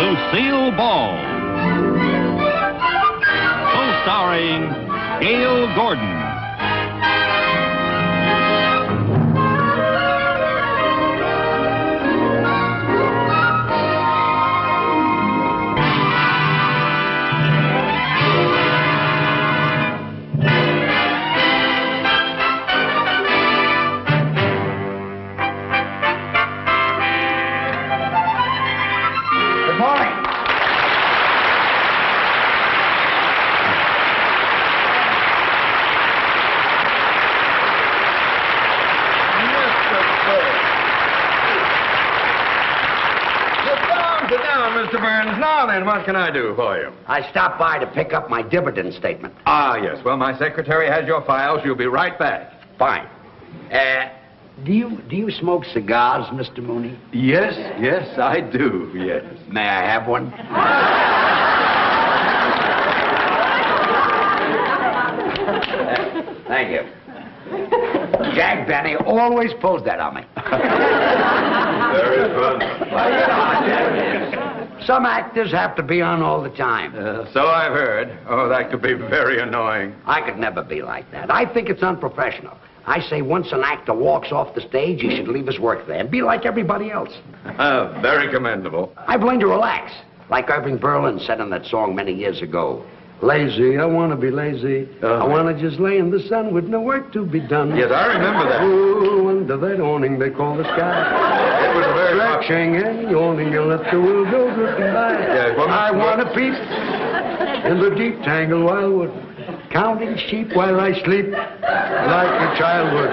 Lucille Ball. Co-starring Gail Gordon. Mr. Burns, now then, what can I do for you? I stopped by to pick up my dividend statement. Ah, yes. Well, my secretary has your file. She'll be right back. Fine. Do you smoke cigars, Mr. Mooney? Yes, I do, yes. May I have one? Thank you. Jack Benny always pulls that on me. Very fun. Well, you know, some actors have to be on all the time. So I've heard. Oh, that could be very annoying. I could never be like that. I think it's unprofessional. I say once an actor walks off the stage, he should leave his work there and be like everybody else. Very commendable. I've learned to relax, like Irving Berlin said in that song many years ago. Lazy, I want to be lazy. I want to just lay in the sun with no work to be done. Yes, I remember that. Ooh, under that awning they call the sky. It was a very... Stretching and yawning, you let the world go drifting by. Yes, well, I want to peep in the deep tangled wildwood, counting sheep while I sleep, like a childhood,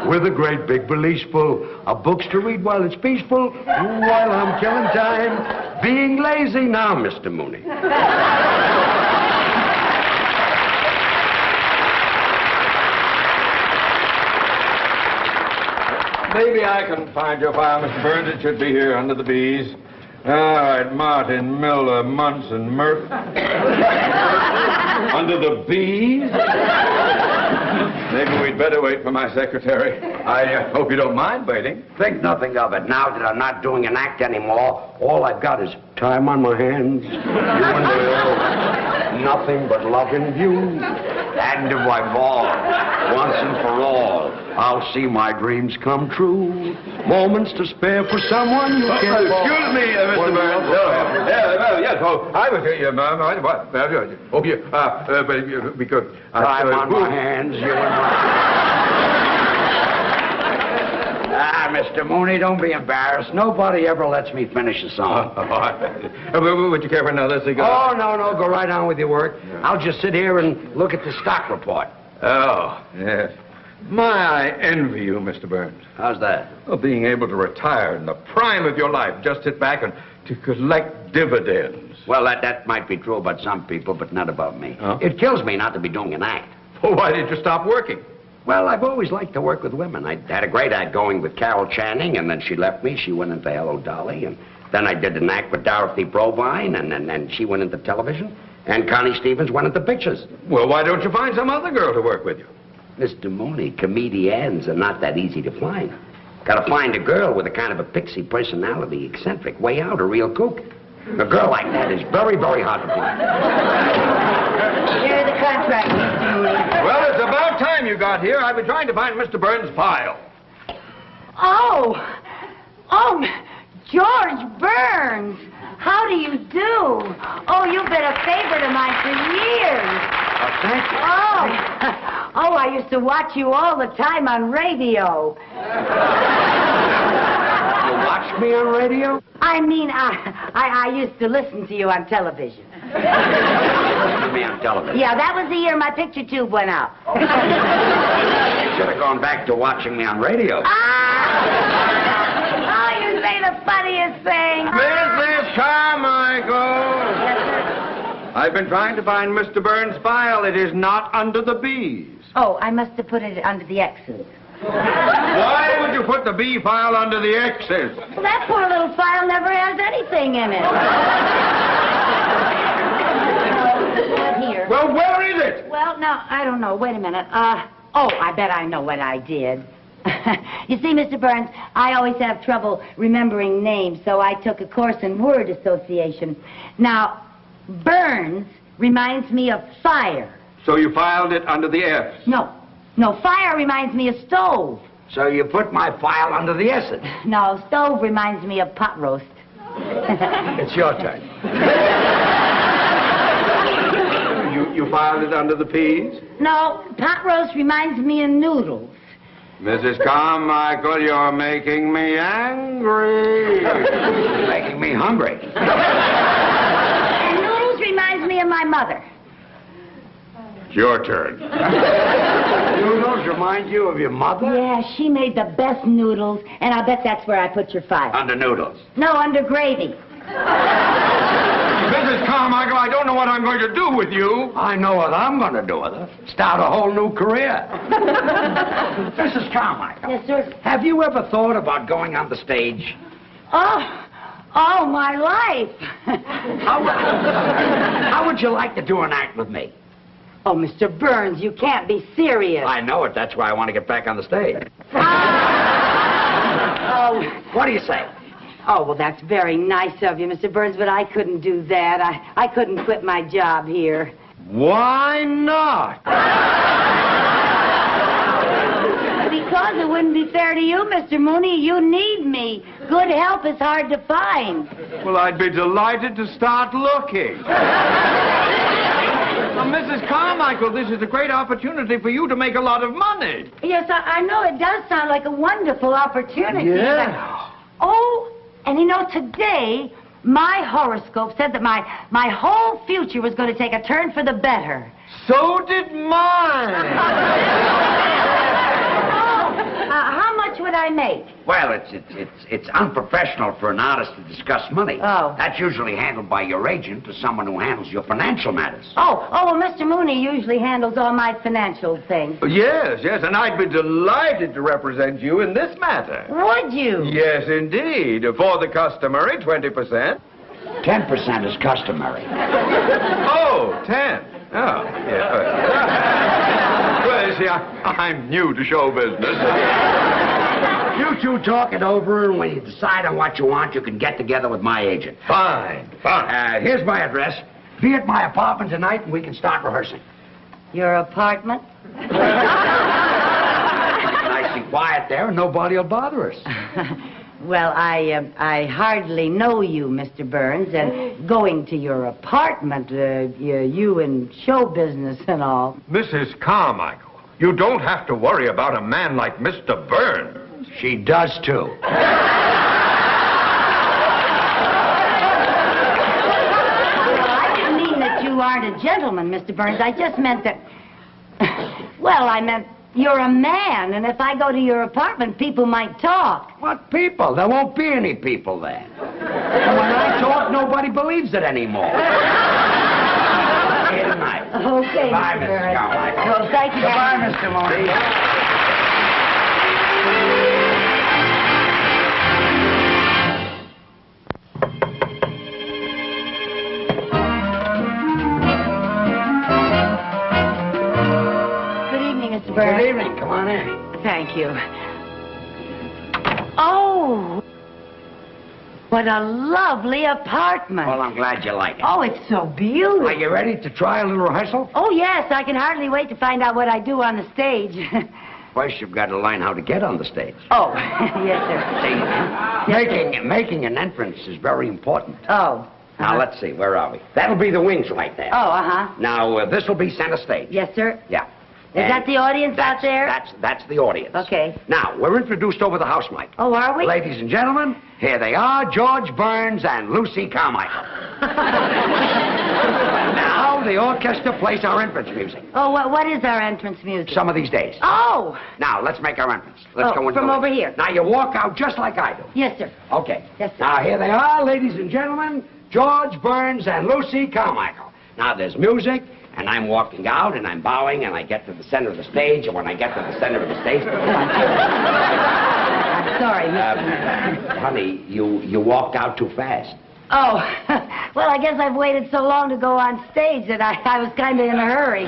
with a great big valise full of books to read while it's peaceful, while I'm killing time, being lazy now, Mr. Mooney. Maybe I can find your file, Mr. Burns. It should be here under the B's. All right, Martin, Miller, Munson, Murph. Under the B's? Maybe we'd better wait for my secretary. I hope you don't mind waiting. Think nothing of it. Now that I'm not doing an act anymore, all I've got is time on my hands. You and nothing but loving you. And if I fall, once and for all, I'll see my dreams come true. Moments to spare for someone you can't fall. Excuse me, Mr. Burns. Yes, oh, I was here, what? Oh, yeah, because... Time on my hands, you and my... Mr. Mooney, don't be embarrassed. Nobody ever lets me finish a song. Would you care for another cigar? Oh, no, go right on with your work. Yeah. I'll just sit here and look at the stock report. Oh, yes. I envy you, Mr. Burns. How's that? Well, being able to retire in the prime of your life, just sit back and to collect dividends. Well, that might be true about some people, but not about me. Huh? It kills me not to be doing an act. Well, why did you stop working? Well, I've always liked to work with women. I had a great act going with Carol Channing, and then she left me. She went into Hello, Dolly, and then I did an act with Dorothy Provine, and then she went into television, and Connie Stevens went into pictures. Well, why don't you find some other girl to work with you? Mr. Mooney, comedians are not that easy to find. Got to find a girl with a kind of a pixie personality, eccentric, way out, a real kook. A girl like that is very, very hard to find. Here's the contract, Mr. Mooney. Well, it's about time you got here. I've been trying to find Mr. Burns' file. Oh, George Burns. How do you do? Oh, you've been a favorite of mine for years. Thank you. Oh, I used to watch you all the time on radio. You watched me on radio? I mean, I used to listen to you on television. Listen to me on television? Yeah, that was the year my picture tube went out. You should have gone back to watching me on radio. Oh, you say the funniest thing. Mrs. Carmichael! Yes, sir? I've been trying to find Mr. Burns' file. It is not under the B's. Oh, I must have put it under the X's. Why would you put the B file under the X's? Well, that poor little file never has anything in it. Here. Well, where is it? Well, no, I don't know. Wait a minute. Oh, I bet I know what I did. You see, Mr. Burns, I always have trouble remembering names, so I took a course in word association. Now, Burns reminds me of fire. So you filed it under the F? No, fire reminds me of stove. So you put my file under the S's. No, stove reminds me of pot roast. It's your turn. You filed it under the P's? No, pot roast reminds me of noodles. Mrs. Carmichael, you're making me angry. You're making me hungry. And noodles reminds me of my mother. It's your turn. Noodles remind you of your mother? Yeah, she made the best noodles, and I'll bet that's where I put your file. Under noodles. No, under gravy. Mrs. Carmichael, I don't know what I'm going to do with you. I know what I'm going to do with her. Start a whole new career. Mrs. Carmichael. Yes, sir? Have you ever thought about going on the stage? Oh, my life. How would you like to do an act with me? Oh, Mr. Burns, you can't be serious. I know it. That's why I want to get back on the stage. Oh. What do you say? Oh, well, that's very nice of you, Mr. Burns, but I couldn't do that. I couldn't quit my job here. Why not? Because it wouldn't be fair to you, Mr. Mooney. You need me. Good help is hard to find. Well, I'd be delighted to start looking. Now, Mrs. Carmichael, this is a great opportunity for you to make a lot of money. Yes, I know it does sound like a wonderful opportunity. Yeah. But... Oh, and you know, today, my horoscope said that my whole future was going to take a turn for the better. So did mine. How much would I make? Well, it's unprofessional for an artist to discuss money. Oh. That's usually handled by your agent or someone who handles your financial matters. Oh, well, Mr. Mooney usually handles all my financial things. Yes, and I'd be delighted to represent you in this matter. Would you? Yes, indeed. For the customary 20%. 10% is customary. Oh, 10. Oh, yeah. Well, you see, I'm new to show business. You two talk it over, and when you decide on what you want, you can get together with my agent. Fine. Here's my address. Be at my apartment tonight, and we can start rehearsing. Your apartment? Nice and quiet there, and nobody will bother us. Well, I hardly know you, Mr. Burns, and going to your apartment, you in show business and all. Mrs. Carmichael, you don't have to worry about a man like Mr. Burns. She does, too. I didn't mean that you aren't a gentleman, Mr. Burns. I just meant that... Well, I meant you're a man, and if I go to your apartment, people might talk. What people? There won't be any people there. And when I talk, nobody believes it anymore. Here tonight. Okay, Goodbye, Mr. Mrs. Burns. Carmichael. Well, thank you. Goodbye, Mr. Mooney. Good evening. Come on in. Thank you. Oh, what a lovely apartment. Well, I'm glad you like it. Oh, it's so beautiful. Are you ready to try a little rehearsal? Oh, yes. I can hardly wait to find out what I do on the stage. First, you've got to learn how to get on the stage. Oh, yes, sir. See, making an entrance is very important. Oh. Now, let's see. Where are we? That'll be the wings right there. Oh, uh-huh. Now, this will be center stage. Yes, sir. Yeah. Is that the audience out there? That's the audience. Okay. Now, we're introduced over the house mic. Oh, are we? Ladies and gentlemen, here they are, George Burns and Lucy Carmichael. Now, the orchestra plays our entrance music. Oh, what is our entrance music? Some of these days. Oh! Now, let's make our entrance. Let's go into from the over here. Now, you walk out just like I do. Yes, sir. Okay. Yes, sir. Now, here they are, ladies and gentlemen, George Burns and Lucy Carmichael. Now, there's music, and I'm walking out, and I'm bowing, and I get to the center of the stage, and when I get to the center of the stage... I'm sorry, Mr. Honey, you walked out too fast. Oh, well, I guess I've waited so long to go on stage that I was kind of in a hurry.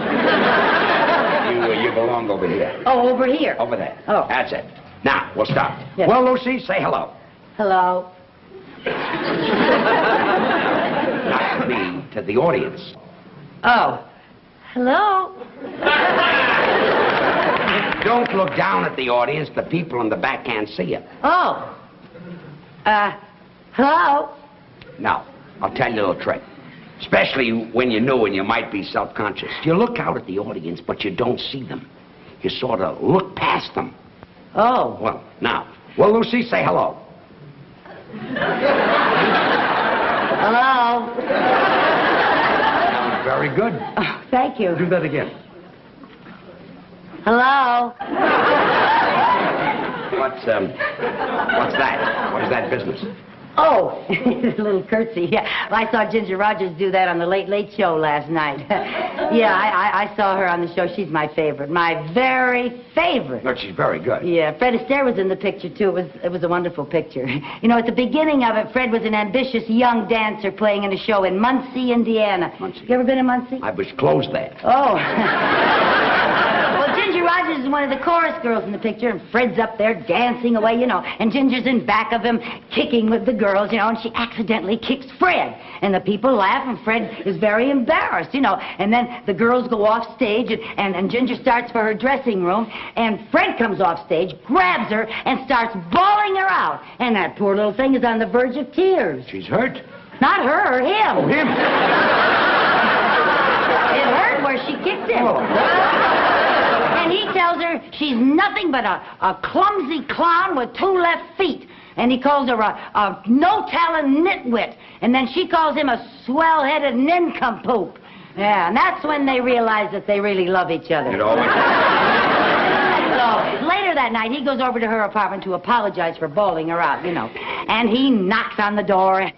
You belong over here. Oh, over here? Over there. Oh. That's it. Now, we'll start. Yes. Well, Lucy, say hello. Hello. Not to me, to the audience. Oh. Hello. Don't look down at the audience. The people in the back can't see you. Oh. Hello. Now, I'll tell you a little trick. Especially when you're new and you might be self-conscious. You look out at the audience, but you don't see them. You sort of look past them. Oh. Well, now, well, Lucy, say hello. Hello. Very good. Oh, thank you. Do that again. Hello. What's that? What is that business? Oh, a little curtsy. Yeah, well, I saw Ginger Rogers do that on the Late Late Show last night. Yeah, I saw her on the show. She's my favorite. My very favorite. Look, she's very good. Yeah, Fred Astaire was in the picture, too. It was a wonderful picture. You know, at the beginning of it, Fred was an ambitious young dancer playing in a show in Muncie, Indiana. Muncie. You ever been to Muncie? I was closed there. Oh. Well, Ginger Rogers is one of the chorus girls in the picture, and Fred's up there dancing away, you know, and Ginger's in back of him kicking with the girls, you know, and she accidentally kicks Fred. And the people laugh, and Fred is very embarrassed, you know. And then the girls go off stage, and Ginger starts for her dressing room, and Fred comes off stage, grabs her, and starts bawling her out. And that poor little thing is on the verge of tears. She's hurt? Not her, him. Oh, him. It hurt where she kicked him. Oh. And he tells her she's nothing but a clumsy clown with 2 left feet. And he calls her a no-talent nitwit. And then she calls him a swell-headed nincompoop. Yeah, and that's when they realize that they really love each other. It always... So, later that night, he goes over to her apartment to apologize for bawling her out, you know. And he knocks on the door. He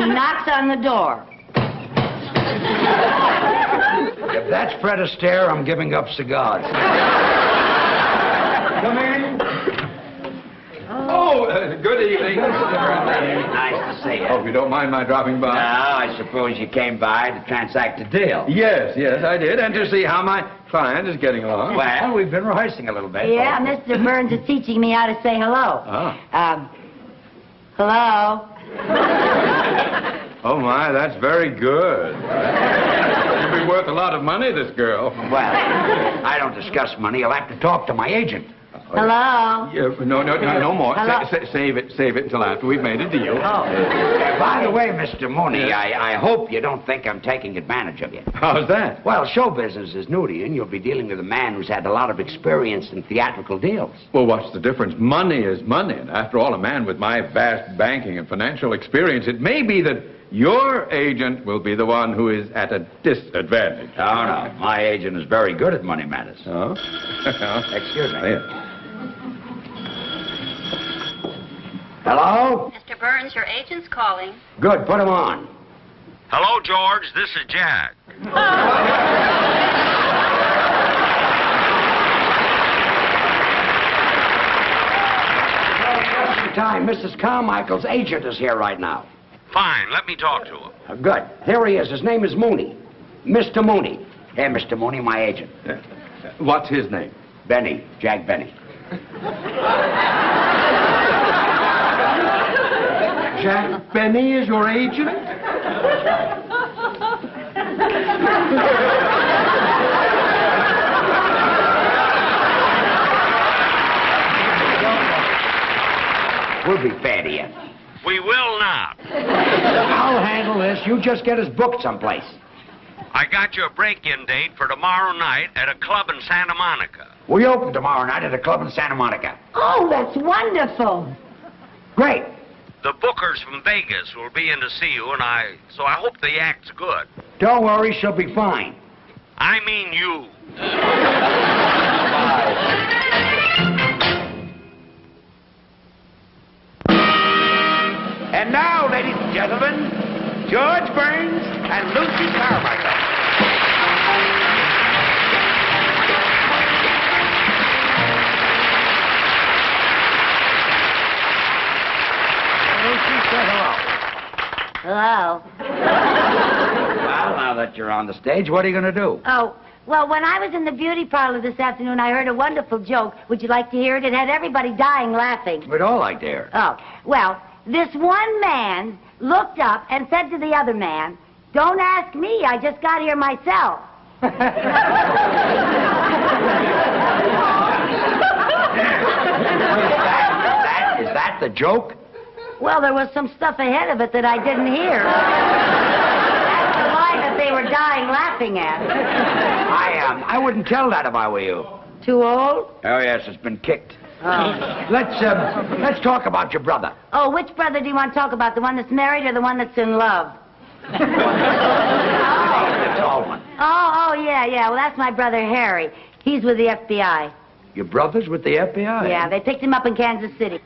knocks on the door. If that's Fred Astaire, I'm giving up cigars. Come in. Oh, good evening. Nice to see you. Hope you don't mind my dropping by. I suppose you came by to transact a deal. Yes, I did, and to see how my client is getting along. Well, we've been rehearsing a little bit. Yeah, Mr. Burns is teaching me how to say hello. Hello. Oh, my, that's very good. You'll be worth a lot of money, this girl. Well, I don't discuss money. You'll have to talk to my agent. Hello. Yeah, no more. Hello? Save it until after we've made a deal. Oh. By the way, Mr. Mooney, I hope you don't think I'm taking advantage of you. How's that? Well, show business is new to you, and you'll be dealing with a man who's had a lot of experience in theatrical deals. Well, what's the difference? Money is money, and after all, a man with my vast banking and financial experience, it may be that your agent will be the one who is at a disadvantage. Oh, no. My agent is very good at money matters. Oh? Excuse me. Yeah. Hello? Mr. Burns, your agent's calling. Good. Put him on. Hello, George. This is Jack. Just in time. Mrs. Carmichael's agent is here right now. Fine. Let me talk to him. Good. Here he is. His name is Mooney. Mr. Mooney. Here, Mr. Mooney, my agent. What's his name? Benny. Jack Benny. Jack Benny is your agent? We'll be fair to you. We will not. I'll handle this. You just get us booked someplace. I got you a break-in date for tomorrow night at a club in Santa Monica. We open tomorrow night at a club in Santa Monica. Oh, that's wonderful. Great. The bookers from Vegas will be in to see you, so I hope the act's good. Don't worry, she'll be fine. I mean you. And now, ladies and gentlemen, George Burns and Lucy Carmichael. Lucy, say hello. Hello. Well, now that you're on the stage, what are you going to do? Oh, Well, when I was in the beauty parlor this afternoon, I heard a wonderful joke. Would you like to hear it? It had everybody dying laughing. We'd all like to hear it. Oh, well, this one man looked up and said to the other man, "Don't ask me, I just got here myself." Is that the joke? Well, there was some stuff ahead of it that I didn't hear. That's the line that they were dying laughing at. I wouldn't tell that if I were you. Too old? Oh, yes, it's been kicked. Oh. Let's talk about your brother. Oh, which brother do you want to talk about? The one that's married or the one that's in love? The tall one. Oh, yeah. Well, that's my brother Harry. He's with the FBI. Your brother's with the FBI? Yeah, they picked him up in Kansas City.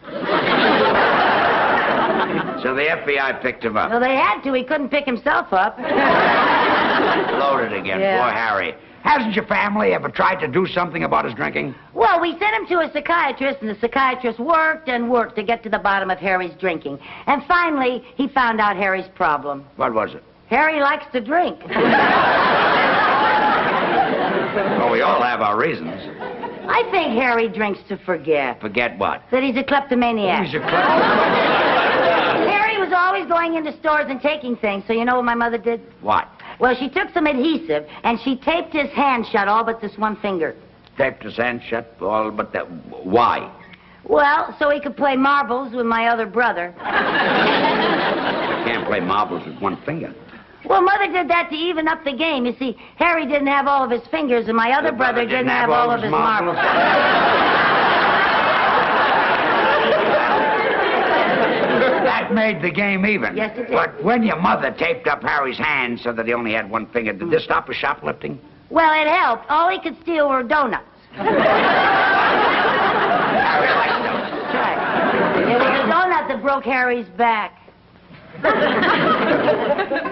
So the FBI picked him up. Well, they had to. He couldn't pick himself up. Loaded again. Yeah. Poor Harry. Hasn't your family ever tried to do something about his drinking? Well, we sent him to a psychiatrist, and the psychiatrist worked and worked to get to the bottom of Harry's drinking. And finally, he found out Harry's problem. What was it? Harry likes to drink. Well, we all have our reasons. I think Harry drinks to forget. Forget what? That he's a kleptomaniac. He's a kleptomaniac. Harry was always going into stores and taking things, so you know what my mother did? What? Well, she took some adhesive, and she taped his hand shut, all but this one finger. Taped his hand shut, all but that. Why? Well, so he could play marbles with my other brother. You can't play marbles with one finger. Well, Mother did that to even up the game. You see, Harry didn't have all of his fingers, and my other brother didn't have all of his marbles. That made the game even. Yes, it did. But when your mother taped up Harry's hand so that he only had one finger, did this stop his shoplifting? Well, it helped. All he could steal were donuts. Harry likes donuts. That's right. It was a donut that broke Harry's back.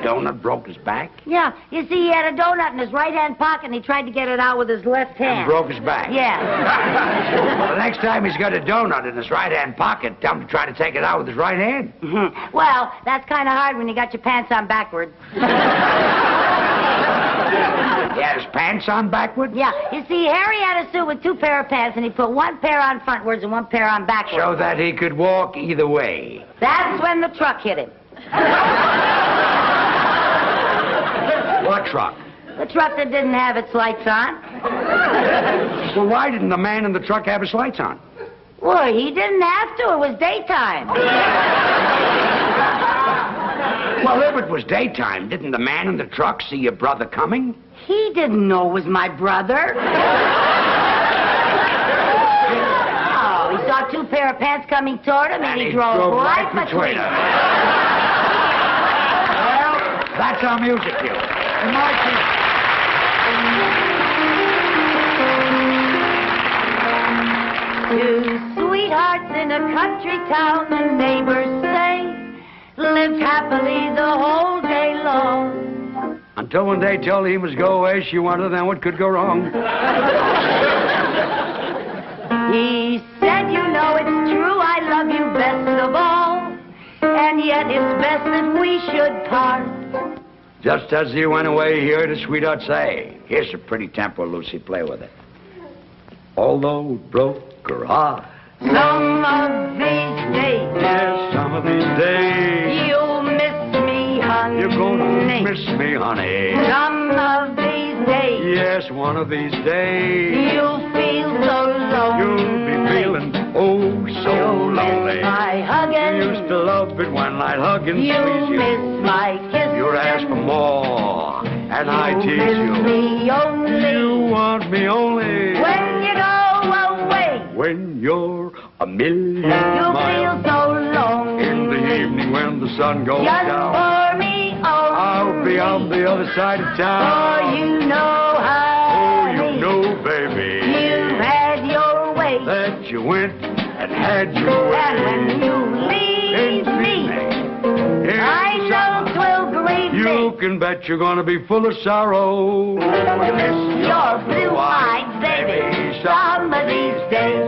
Donut broke his back? Yeah. You see, he had a donut in his right-hand pocket, and he tried to get it out with his left hand. And broke his back? Yeah. Well, the next time he's got a donut in his right-hand pocket, tell him to try to take it out with his right hand. Well, that's kind of hard when you got your pants on backward. He had his pants on backward? Yeah. You see, Harry had a suit with two pair of pants, and he put one pair on frontwards and one pair on backwards. So that he could walk either way. That's when the truck hit him. What truck? The truck that didn't have its lights on. Well, why didn't the man in the truck have his lights on? Well, he didn't have to. It was daytime. Well, if it was daytime, didn't the man in the truck see your brother coming? He didn't know it was my brother. Oh, he saw two pair of pants coming toward him, and he drove right between them. Well, that's our music cue. Two sweethearts in a country town, the neighbors say, lived happily the whole day long. Until one day told he must go away, she wondered then what could go wrong. He said, you know it's true, I love you best of all, and yet it's best if we should part. Just as he went away, he heard a sweetheart say, here's a pretty tempo, Lucy, play with it. Although it broke her heart. Some of these days, Yes, some of these days, you'll miss me, honey. you're gonna miss me, honey. Some of these days, Yes, one of these days, you'll feel so lonely. you'll be feeling oh so You'll lonely. miss my hugging. You used to love it when I'd hug and You'll squeeze you. miss my kiss. You'd ask for more, and I You'll tease miss you. me only You want me only when you go away. when you're a million You'll miles. feel so lonely. In the evening when the sun goes Just down, for me only. I'll be on the other side of For town. you know, Oh, honey, you know, baby, you had your way. that you went and had your way. And when you leave me, Yes, I know 'twill grieve you me. can bet you're gonna be full of sorrow. To miss your blue-eyed baby some of these days.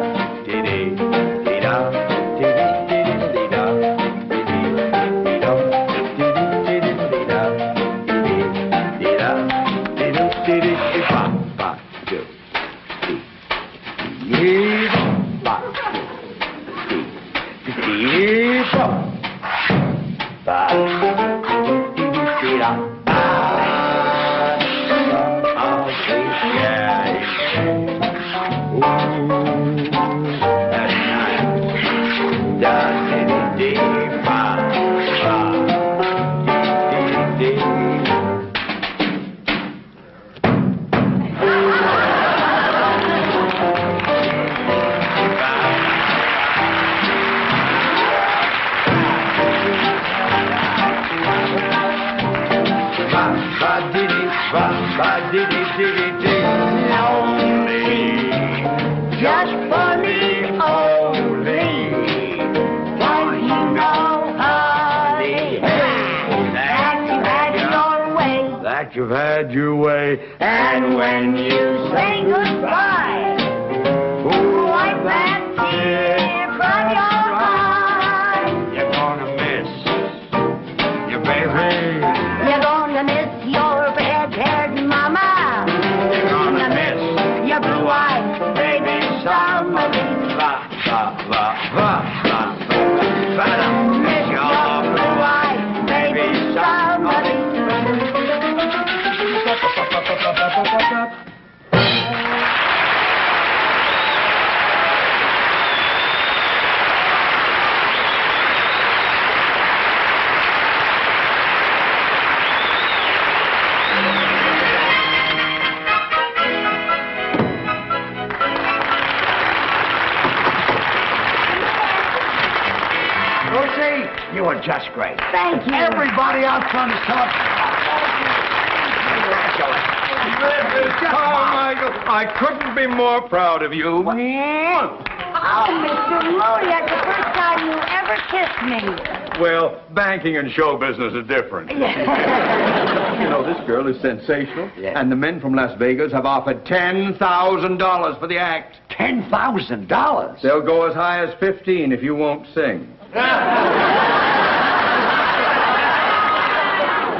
Just for me only. Cause you know, honey, that you've had your way. That you've had your way. And when you say goodbye, wipe that tear from your eye. You're gonna miss your baby. You're gonna miss your red-haired mama. You're gonna miss your blue-eyed baby somebody. Va, va, va, va, va. Miss your blue-eyed baby somebody. Lucy, you were just great. Thank you. Everybody out front is talking. Carmichael, I couldn't be more proud of you. Oh, Mr. Mooney, that's the first time you ever kissed me. Well, banking and show business are different. You know, this girl is sensational, and the men from Las Vegas have offered $10,000 for the act. $10,000? They'll go as high as 15 if you won't sing.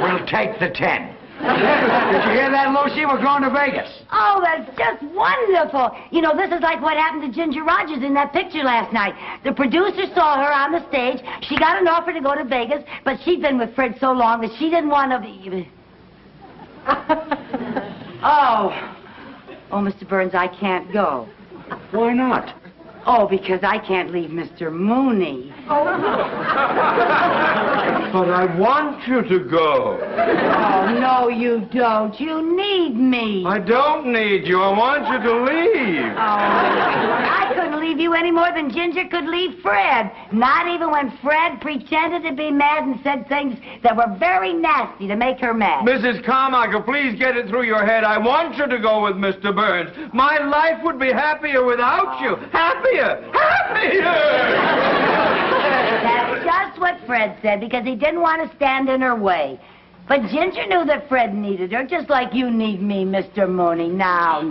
We'll take the 10. Did you hear that, Lucy? We're going to Vegas. Oh, that's just wonderful. You know, this is like what happened to Ginger Rogers in that picture last night. The producer saw her on the stage. She got an offer to go to Vegas, but she'd been with Fred so long that she didn't want to be... Oh, Mr. Burns, I can't go. Why not? Oh, because I can't leave Mr. Mooney. But I want you to go. Oh, no, you don't. You need me. I don't need you. I want you to leave. Oh, I couldn't leave you any more than Ginger could leave Fred. Not even when Fred pretended to be mad and said things that were very nasty to make her mad. Mrs. Carmichael, please get it through your head. I want you to go with Mr. Burns. My life would be happier without you. Happier! That's just what Fred said, because he didn't want to stand in her way. But Ginger knew that Fred needed her, just like you need me, Mr. Mooney. Now.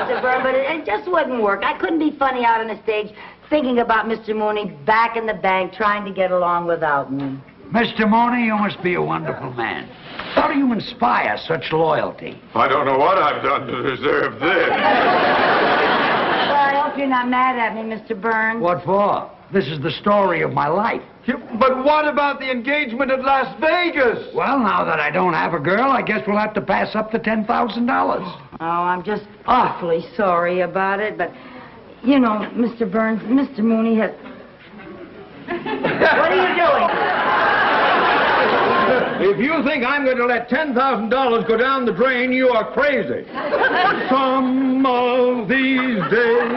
Mr. Burns, but it just wouldn't work. I couldn't be funny out on the stage thinking about Mr. Mooney back in the bank trying to get along without me. Mr. Mooney, you must be a wonderful man. How do you inspire such loyalty? I don't know what I've done to deserve this. Well, I hope you're not mad at me, Mr. Burns. What for? This is the story of my life. But what about the engagement at Las Vegas? Well, now that I don't have a girl, I guess we'll have to pass up the $10,000. Oh, I'm just awfully sorry about it, but, you know, Mr. Burns, Mr. Mooney has... What are you doing? If you think I'm going to let $10,000 go down the drain, you are crazy. Some of these days...